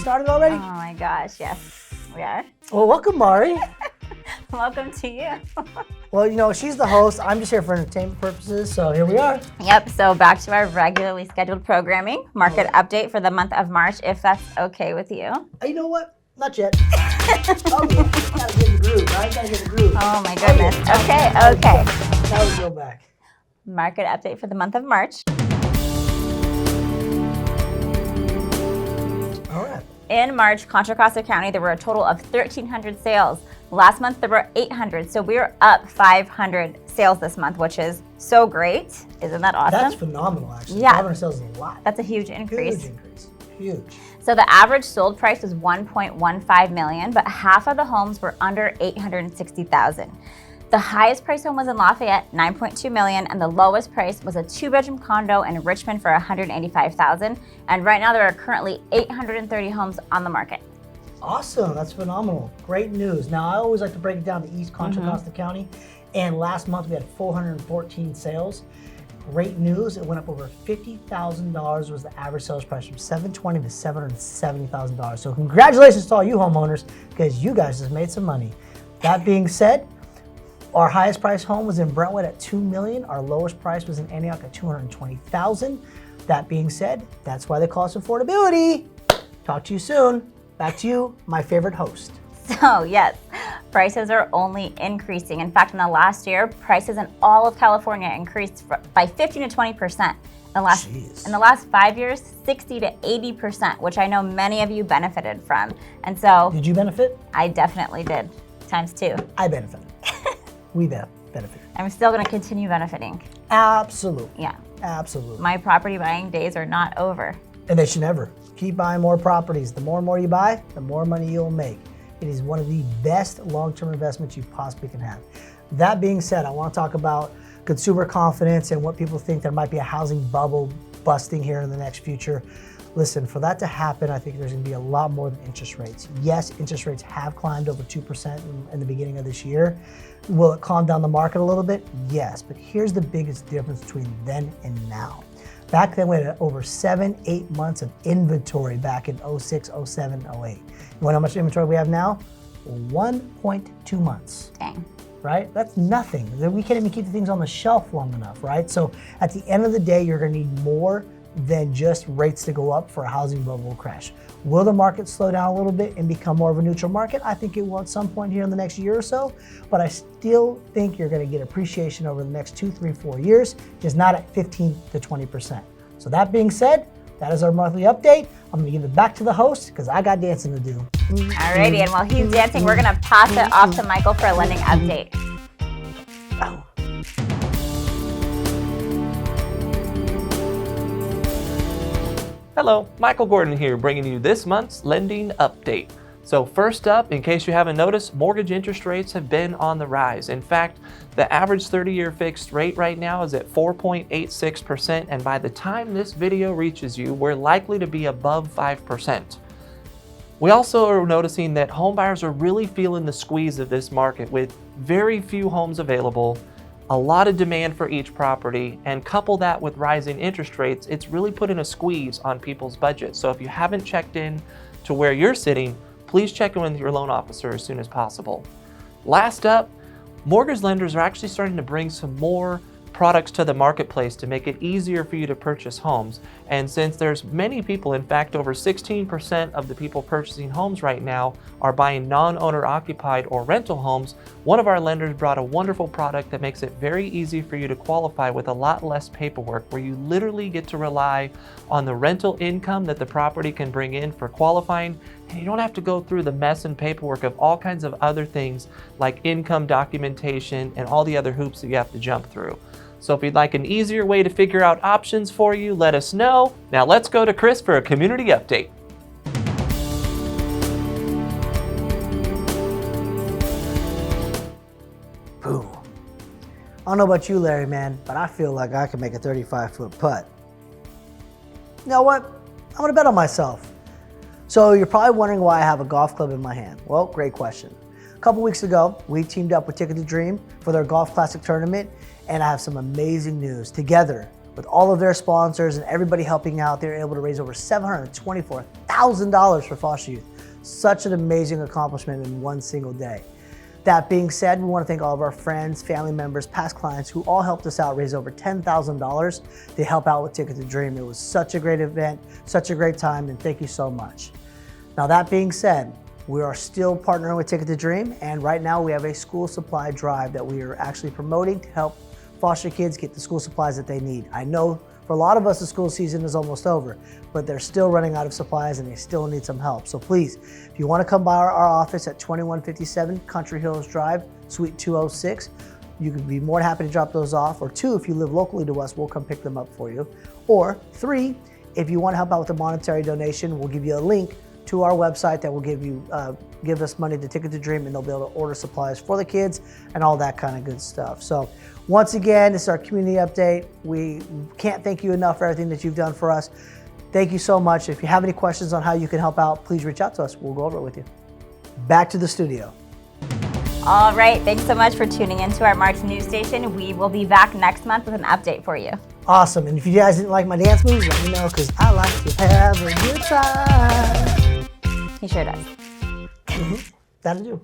started already? Oh my gosh, yes, we are. Well, welcome, Mari. Welcome to you. Well, you know, she's the host. I'm just here for entertainment purposes, so here we are. Yep, so back to our regularly scheduled programming. Market update for the month of March, if that's okay with you. You know what? Not yet. Oh, yeah. Gotta get in the groove, right? Gotta get in the groove. Oh my goodness. Oh, yeah. Okay. Now we go back. Market update for the month of March. All right. In March, Contra Costa County, there were a total of 1,300 sales. Last month, there were 800, so we're up 500 sales this month, which is so great. Isn't that awesome? That's phenomenal, actually. Yeah. 500 sales is a lot. That's a huge increase. Huge increase. Huge. So the average sold price was $1.15 million, but half of the homes were under $860,000. The highest price home was in Lafayette, $9.2 million, and the lowest price was a 2-bedroom condo in Richmond for $185,000. And right now there are currently 830 homes on the market. Awesome, that's phenomenal. Great news. Now, I always like to break it down to East Contra Costa County, and last month we had 414 sales. Great news, it went up over $50,000 was the average sales price from $720,000 to $770,000. So congratulations to all you homeowners, because you guys just made some money. That being said, our highest price home was in Brentwood at $2 million. Our lowest price was in Antioch at $220,000. That being said, that's why they call us affordability. Talk to you soon. Back to you, my favorite host. So yes, prices are only increasing. In fact, in the last year, prices in all of California increased by 15 to 20%. In the last 5 years, 60 to 80%, which I know many of you benefited from. And so, did you benefit? I definitely did, times 2. I benefited. We benefited. I'm still going to continue benefiting. Absolutely. Yeah. Absolutely. My property buying days are not over. And they should never. Keep buying more properties. The more and more you buy, the more money you'll make. It is one of the best long-term investments you possibly can have. That being said, I want to talk about consumer confidence and what people think there might be a housing bubble busting here in the next future. Listen, for that to happen, I think there's going to be a lot more than interest rates. Yes, interest rates have climbed over 2% in the beginning of this year. Will it calm down the market a little bit? Yes, but here's the biggest difference between then and now. Back then, we had over 7-8 months of inventory back in 06, 07, 08. You want to know how much inventory we have now? 1.2 months. Dang. Right? That's nothing. We can't even keep the things on the shelf long enough, right? So at the end of the day, you're going to need more than just rates to go up for a housing bubble crash. Will the market slow down a little bit and become more of a neutral market? I think it will at some point here in the next year or so, but I still think you're going to get appreciation over the next 2, 3, 4 years, just not at 15 to 20%. So that being said, that is our monthly update. I'm going to give it back to the host because I got dancing to do. Alrighty, and while he's dancing, we're going to pass it off to Michael for a lending update. Oh. Hello, Michael Gordon here, bringing you this month's lending update. So first up, in case you haven't noticed, mortgage interest rates have been on the rise. In fact, the average 30-year fixed rate right now is at 4.86%, and by the time this video reaches you, we're likely to be above 5%. We also are noticing that homebuyers are really feeling the squeeze of this market with very few homes available, a lot of demand for each property, and couple that with rising interest rates, it's really putting a squeeze on people's budgets. So if you haven't checked in to where you're sitting, please check in with your loan officer as soon as possible. Last up, mortgage lenders are actually starting to bring some more products to the marketplace to make it easier for you to purchase homes. And since there's many people, in fact, over 16% of the people purchasing homes right now are buying non-owner occupied or rental homes, one of our lenders brought a wonderful product that makes it very easy for you to qualify with a lot less paperwork, where you literally get to rely on the rental income that the property can bring in for qualifying, and you don't have to go through the mess and paperwork of all kinds of other things like income documentation and all the other hoops that you have to jump through. So if you'd like an easier way to figure out options for you, let us know. Now let's go to Chris for a community update. Boom. I don't know about you, Larry, man, but I feel like I can make a 35-foot putt. You know what? I'm gonna bet on myself. So you're probably wondering why I have a golf club in my hand. Well, great question. A couple weeks ago, we teamed up with Ticket to Dream for their Golf Classic tournament, and I have some amazing news. Together, With all of their sponsors and everybody helping out, they were able to raise over $724,000 for foster youth. Such an amazing accomplishment in one single day. That being said, we want to thank all of our friends, family members, past clients who all helped us out raise over $10,000 to help out with Ticket to Dream. It was such a great event, such a great time, and thank you so much. Now that being said, we are still partnering with Ticket to Dream, and right now we have a school supply drive that we are actually promoting to help foster kids get the school supplies that they need. I know for a lot of us the school season is almost over, but they're still running out of supplies and they still need some help. So please, if you want to come by our office at 2157 Country Hills Drive, Suite 206, you can be more than happy to drop those off. Or 2, if you live locally to us, we'll come pick them up for you. Or 3, if you want to help out with a monetary donation, we'll give you a link to our website that will give us money to Ticket to Dream, and they'll be able to order supplies for the kids and all that kind of good stuff. So once again, this is our community update. We can't thank you enough for everything that you've done for us. Thank you so much. If you have any questions on how you can help out, please reach out to us. We'll go over it with you. Back to the studio. All right, thanks so much for tuning into our March news station. We will be back next month with an update for you. Awesome. And if you guys didn't like my dance moves, let me know, because I like to have a good time. He sure does. That'll do.